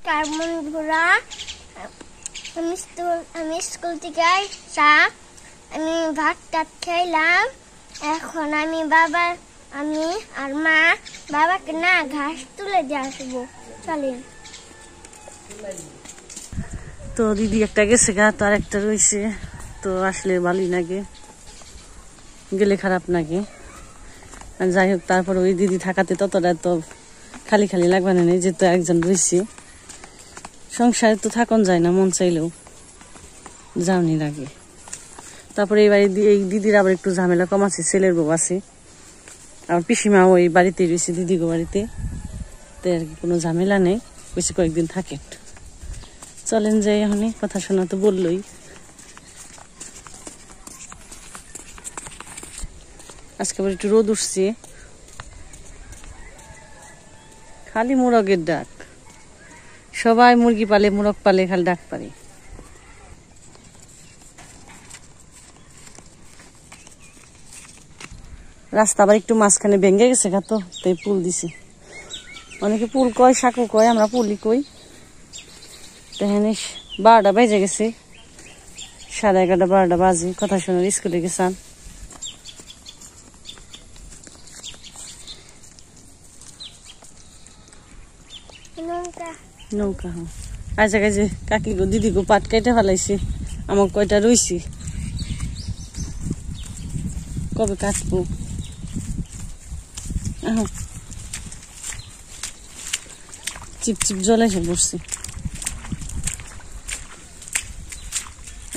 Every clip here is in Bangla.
নমস্কার বন্ধুরা, আমি স্কুল থেকে আসা, আমি ভাত টাত খেলাম। এখন আমি আর মা বাবাকে না ঘাস তুলে দিয়ে আসবো। চলেন। তো দিদি একটা গেছে গা, তো আর একটা রয়েছে। তো আসলে ভালোই লাগে, গেলে খারাপ লাগে। আর যাই হোক, তারপর ওই দিদি থাকাতে ততটা তো খালি খালি লাগবে না, যেহেতু একজন রয়েছে। সংসারে তো থাকুন যায় না, মন চাইলেও যাওনি লাগে। তারপরে এই দিদির আবার একটু ঝামেলা কম আছে, ছেলের বউ আছে। আর পিসিমা ওই বাড়িতেই রয়েছে, দিদিগো বাড়িতে। তো আর কি কোনো ঝামেলা নেই, বেশি কয়েকদিন থাকে। চলেন যাই, এখন কথা শোনা তো বললোই। আজকে আবার একটু রোদ উঠছে, খালি মুরগের ডাক। সবাই মুরগি পালে, মুরগ পালে, খালি ডাক পারে। রাস্তা আবার একটু মাঝখানে ভেঙে গেছে গা, তো তাই পুল দিছে। অনেকে পুল কয়, সাঁকু কয়, আমরা পুলি কই। তাহলে 12টা বেজে গেছে, 11:30 12টা বাজে। কথা শোনার স্কুলে গেছান। নৌকা আচ্ছা কাজে কাকি গো দিদি গো পাট কেটে ফেলাইছে, আমার কয়টা রইছে, কবে কাটবো। চিপ চিপ জলে এসে বসছি।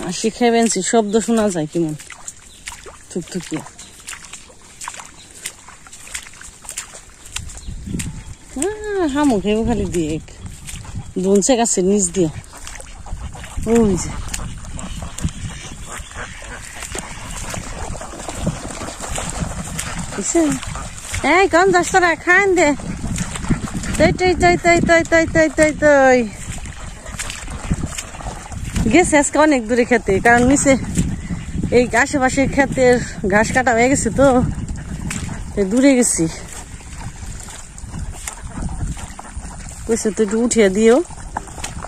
আর শিখাই বেনছি, শব্দ শোনা যায় কেমন থুকথুকিয়া। হামু খেয়ে খালি দিয়ে দুনছে গাছের নিচ দিয়ে। ওই যে এই কম যাস তোরা, খান দে। গেছে আজকে অনেক দূরে খেতে, কারণ নিচে এই আশেপাশে ক্ষেতের ঘাস কাটা হয়ে গেছে, তো দূরে গেছি। কইছে তো একটু উঠিয়ে দিও,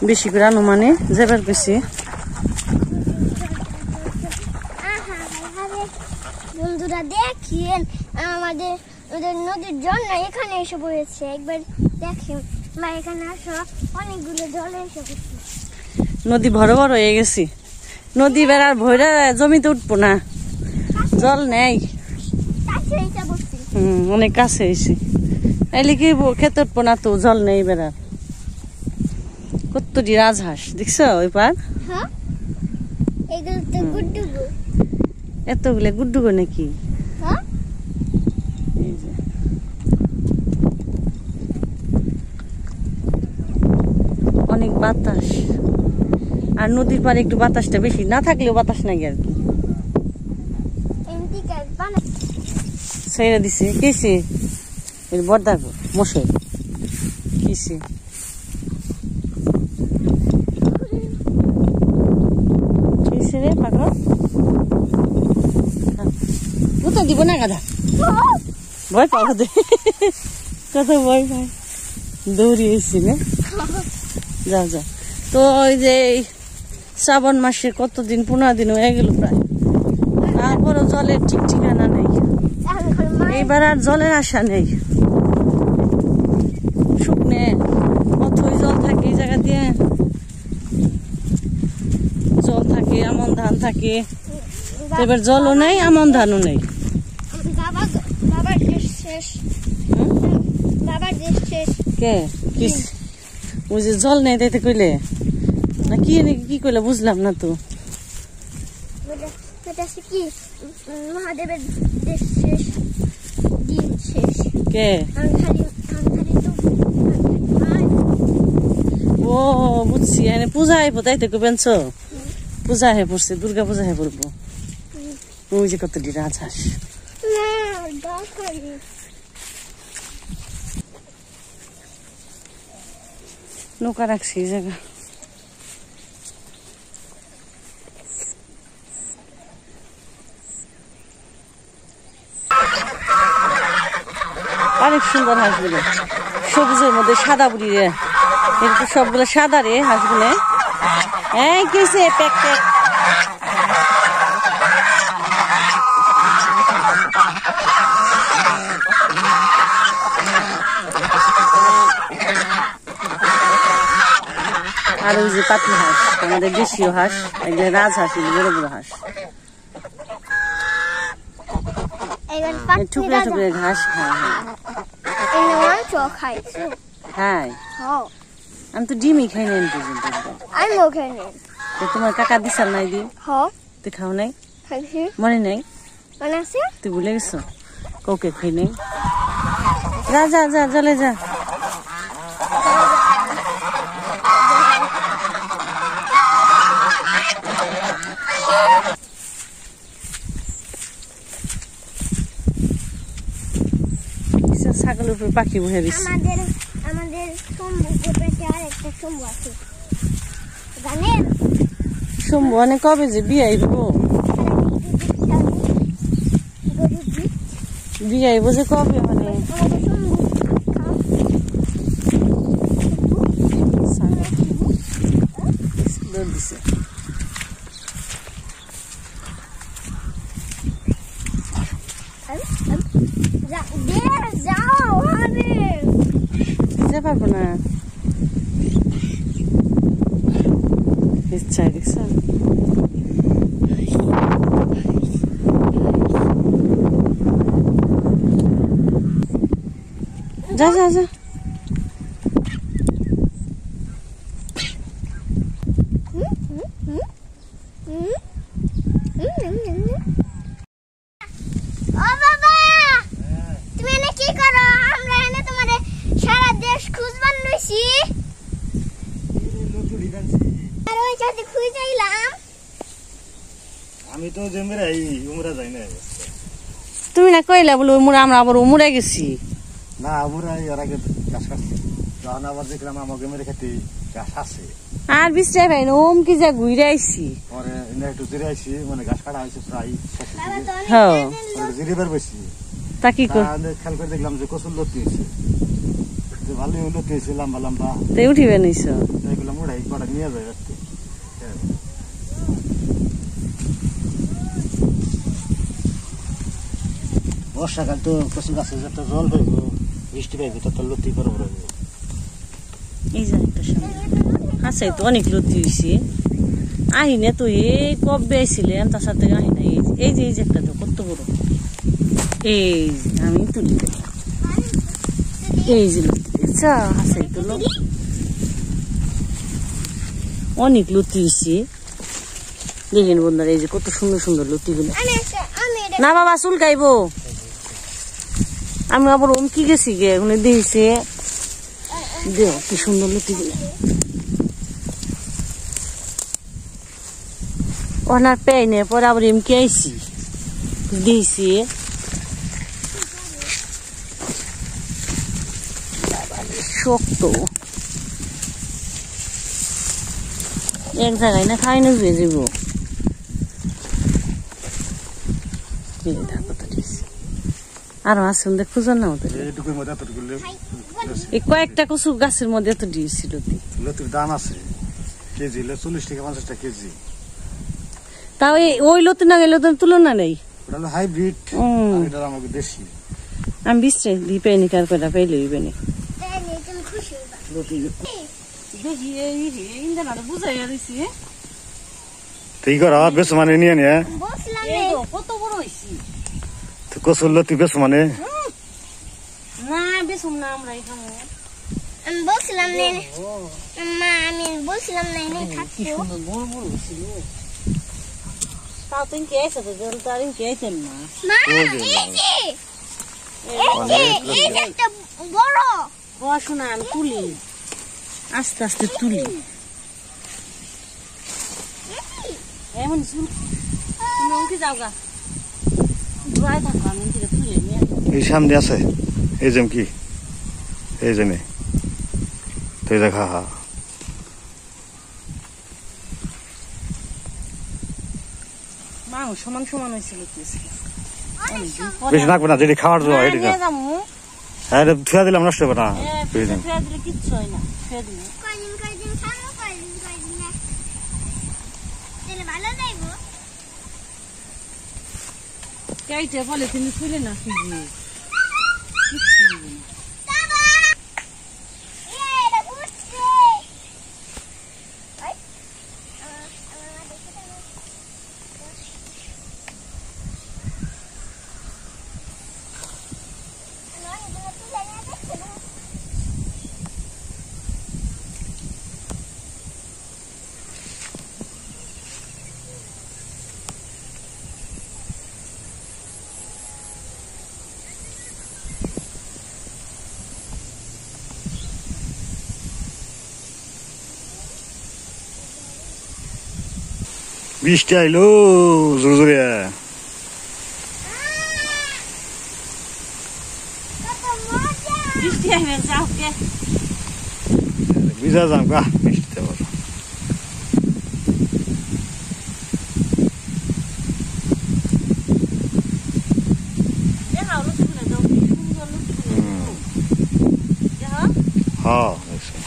বেশি করে আনো মানে যাবার কইছে। বন্ধুরা দেখেন, আমাদের নদীর জল না এখানে এসে পড়েছে। একবার দেখেন বা এখানে আসো, অনেকগুলো জল এসে পড়ছে। নদী বড় বড় হয়ে গেছে, নদী বেড়ার ভৈরা জমিতে উঠবো না, জল নেই। অনেক কাছে হয়েছে, এলে কি খেতে উঠবো না, তো জল নেই বেড়ার। কতটি রাজহাঁস দেখছো ওই পার, এতগুলো গুড্ডুগো নাকি। অনেক বাতাস, আর নদীর পারে একটু বাতাসটা বেশি, না থাকলেও বাতাস নাই আর কি। ছেড়ে দিছে কেসে বর্দা মশাই কিসে রে পাগল, তো দিব না গাধা। ভয় পাবো দে, কত ভয় পাই, দৌড়িয়েছি না। যাও যাও। তো ওই যে শ্রাবণ মাসে কতদিন, 15 দিন হয়ে গেল প্রায়, তারপরও জলের ঠিক ঠিকানা নেই। এইবার আর জলের আশা নেই, শুকনে অথই জল থাকে এই জায়গা দিয়ে, জল থাকে, আমন ধান থাকে। এবার জলও নেই, আমন ধানও নেই। কে ওই যে জল নেই তাইতে কইলে না, কি কইলে বুঝলাম না তো। মহাদেবের দেশ শেষ, দিন শেষ। কে ও বুঝছি, পূজা হইব তাইতে কইবেনছ, পূজা হয়ে পড়ছে, দুর্গা পূজা হয়ে পড়বো। ওই যে কতটি রাজহাঁস। নৌকা রাখছি এই জায়গা। অনেক সুন্দর হাঁস গুলো, সবুজের মধ্যে সাদা বুড়ি রে। কিন্তু সবগুলো সাদা রে হাঁসগুলো। এই কিসে প্যাক প্যাক আর ওই যে পাতি হাঁস আমাদের দেশীয় হাঁস, এগুলো রাজহাঁস, এগুলো বড় বড় হাঁস। টুকরে টুকরে ঘাস খায়। আমি তো ডিমই খাই না পর্যন্ত। তোমার কাকা দিশার নাই দি তুই খাও নাই? মনে নাই? তুই ভুলে গেছো? কাউকে খাই নাই। যা যা যা চলে যা। ছাগলের উপর পাখি বসে দিচ্ছে। আমাদের শম্ভু আছে জানেন? শম্ভু মানে কবে যে বিয়ে আইব? বিয়ে আইব যে কবে? মানে দিছে পারবো না ইচ্ছায় দেখছেন। যা যা যা। তুমি না কইলা বলে উমরা, আমরা আবার উমরা গেছি না। উমরা এর আগে গাছ কাটছি, যখন আবার দেখলাম আমাকে মেরে খেতে গাছ আছে আর বিশ্রাই ভাই না ওম কি যা ঘুরে আইছি। পরে একটু জিরে আইছি, মানে গাছ কাটা হয়েছে প্রায় হ্যাঁ জিরে বের বেশি। তা কি কর খেয়াল করে দেখলাম যে কচুর লতি হয়েছে, ভালোই লতি হয়েছে লম্বা লম্বা। তাই উঠিবে নিছ? এগুলো মোড়াই কটা নিয়ে যায় রাখতে। বর্ষাকাল তো কচু গাছে যত জল পাইব, বৃষ্টি পাইব, তত লতি বড় বড়। এই যে একটা সামনে হাসাই তো অনেক লতি হয়েছে। আহি না তো এই কবে আইছিলেন, তার সাথে আহি না। এই যে এই যে একটা তো কত বড়। এই আমি তুলি এই যে লতি হাসাই তুলো অনেক লতি হয়েছে। দেখেন বন্ধুরা এই যে কত সুন্দর সুন্দর লতি গুলো। না বাবা চুল গাইব। আমি আবার ওমকি গেছি গে, ওখানে দিয়েছে দেখ কি সুন্দর লতি গুলো। ওনার পেয়ে পরে আবার এমকি আইসি দিয়েছি। শক্ত এক জায়গায় না খাই না ধুয়ে যাব। আরো আছে খুঁজার না ওদের এই কয়েকটা কচু গাছের মধ্যে এত দিয়েছিল। লতির দাম আছে কেজি 40 থেকে 50 টাকা কেজি। তাও ওই লতি না গেলে তুলনা নেই। হাইব্রিড আমাকে দেশি। আমি বিশ্রে দিয়ে পেয়ে নি কার কটা পেলে হইবেনি। ঠিক আছে বেশ মানে নিয়ে নিয়ে কত বড় হয়েছি কচুর লতি বেশ মানে না বেশুম না আমরা এখানে। আমি বলছিলাম মা, আমি বলছিলাম না এনে থাকতো। বড় বড় ছিল তাও তুমি কে আইছো তো জল তো আর কে আইতেন না। মা এই যে একটা বড় শোনা আমি তুলি আস্তে আস্তে তুলি এমন শুন তুমি ওকে যাও গা দূরে থাকো আমি থেকে তুলে নিয়ে। এই সামনে আছে এই যেম কি এই জেনে তো দেখা মাও সমান সমান হয়েছিল। বেশি লাগবে না, যদি খাওয়ার জন্য হ্যাঁ থুয়া দিলাম নষ্ট হবে না ফ্রিজে ফেলে দিলে কিচ্ছু হয় না ফেলে দিলে কয়দিন খাবো কয়দিন না তাহলে ভালো লাগবো কেইটে বলে তুমি খুলে না ফ্রিজে কিচ্ছু হবে না বাবা এটা উঠছে আই আমার মা দেখে তো নয় এগুলো তুলে নিয়ে দেখতে বৃষ্টি আইলো জোরে জোরে কত মজা বৃষ্টি আসবে যাও কে ভিজা যাম গা বৃষ্টিতে বলো দেখাও লুচি খুলে দাও কি সুন্দর লুচি খুলে দাও দেখাও হ্যাঁ দেখছি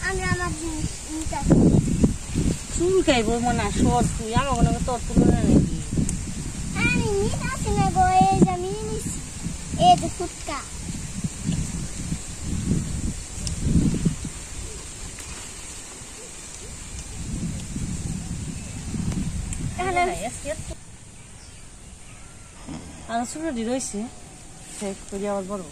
আমি আমার জিনিস নিতে চুল খাইব মনে হয় সর তুই আমার মনে হয় তোর তুলনা নাকি আমি নিতে আসি না গো এই যে আমি নিছি এই যে ফুটকা আর ছোট রয়েছে শেষ করে আবার বড়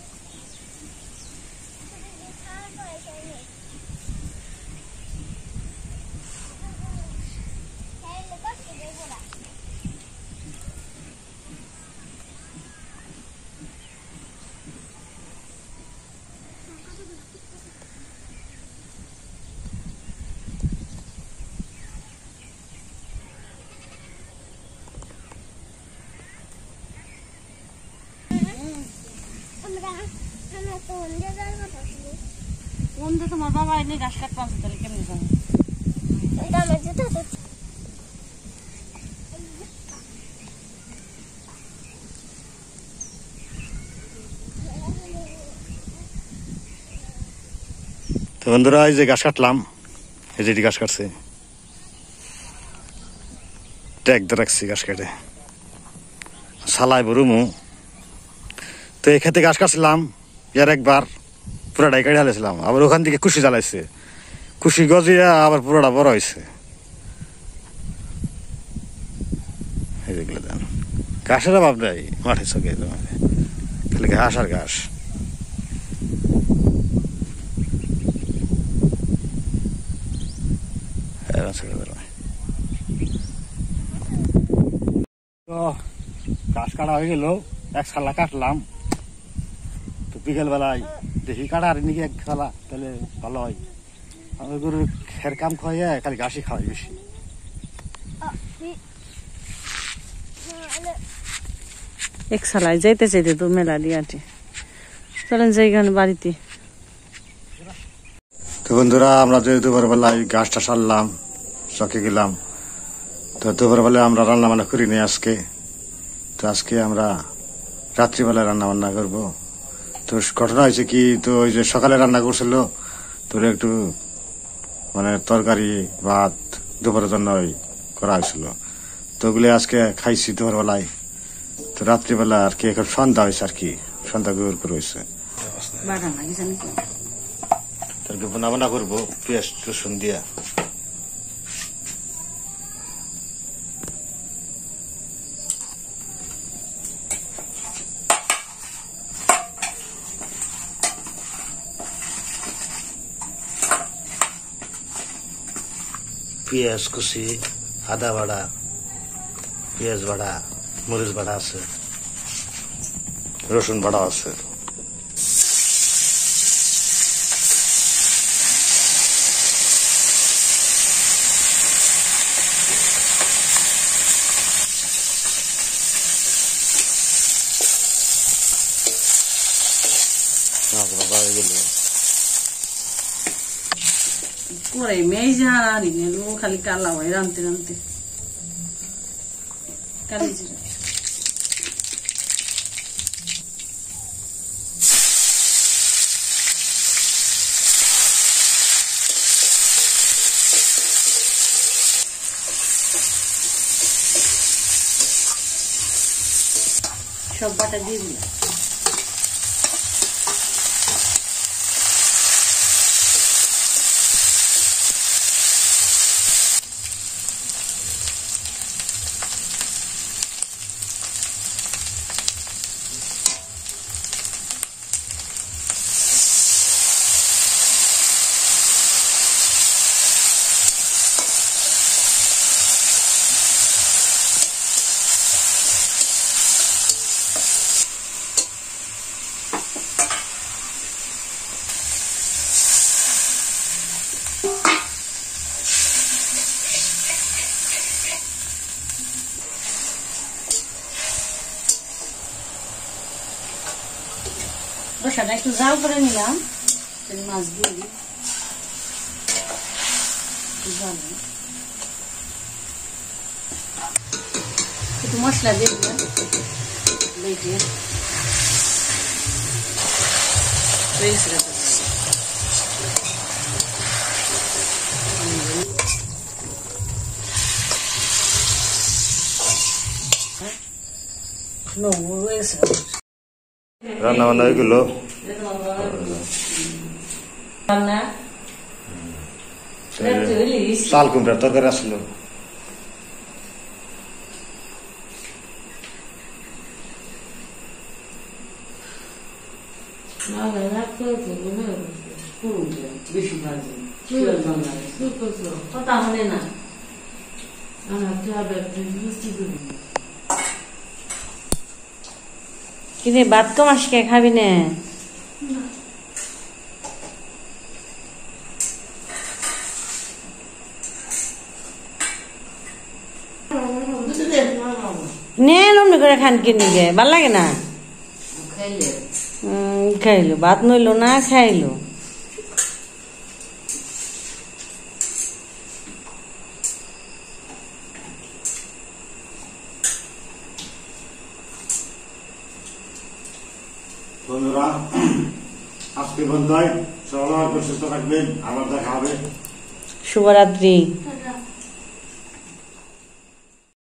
আমরা তো অন্ধে যাওয়ার কথা ছিল কোন দিয়ে তোমার বাবা এনে গাছ কাটতে আনছে তাহলে কেমনি জানো এটা আমার জুতো তো তো বন্ধুরা এই যে গাছ কাটলাম এই যে গাছ কাটছে ট্যাগ দিয়ে রাখছি গাছ কেটে সালাই বরুমু তো এই খেতে গাছ কাটছিলাম এর একবার পুরাটাই কেটে হালেছিলাম আবার ওখান থেকে কুশি জ্বালাইছে কুশি গজিয়া আবার পুরোটা বড় হয়েছে এইগুলো দেন ঘাসের অভাব নাই মাঠে চোখে খালি ঘাস আর ঘাস ঘাস কাটা হয়ে গেল এক সালা কাটলাম তো বিকেল বেলায় দেখি কাটা আর নাকি এক সালা তাহলে ভালো হয় আমি গরুর খের কাম খাওয়াইয়া খালি ঘাসই খাওয়াই বেশি এক সালাই যাইতে চাইতে তো মেলা দিয়াটি চলেন যাইগান বাড়িতে তো বন্ধুরা আমরা যে দুপুর বেলায় গাছটা সারলাম চকে গেলাম তো দুপুর বেলায় আমরা রান্না বান্না করিনি আজকে তো আজকে আমরা রাত্রিবেলায় রান্না বান্না করবো তো ঘটনা হয়েছে কি তো ওই যে সকালে রান্না করছিল তোর একটু মানে তরকারি ভাত দুপুরের জন্য করা হয়েছিল তো ওগুলি আজকে খাইছি দুপুর বেলায় তো রাত্রিবেলা আর কি এখন সন্ধ্যা হয়েছে আর কি সন্ধ্যা গুড় করে হয়েছে তারপরে বোনা বোনা করবো পেঁয়াজ রসুন দিয়া পেঁয়াজ কুচি আদা বাড়া পেঁয়াজ বাড়া মরিচ বাড়া আছে রসুন বাড়া আছে করে মেয়ে যারা আনিনি ও খালি কালা হয় রানতে রানতে কালি জিরা সব বাটা দিয়ে দিলাম রসাটা একটু জাল করে নিলাম মাছ দিয়ে দিই একটু মশলা দিয়ে দিলাম বেটে রান্না বান্না এগুলো চাল কুমড়ার তরকারি আসলো কথা হলে না কিনে ভাত কম আসকে খাবি না অমনি করে খান কিনে গে ভাল লাগে না খাইলো ভাত নইলো না খাইলো বন্ধুরা আজকে বন্ধু সবাই সুস্থ থাকবেন আবার দেখা হবে শুভরাত্রি।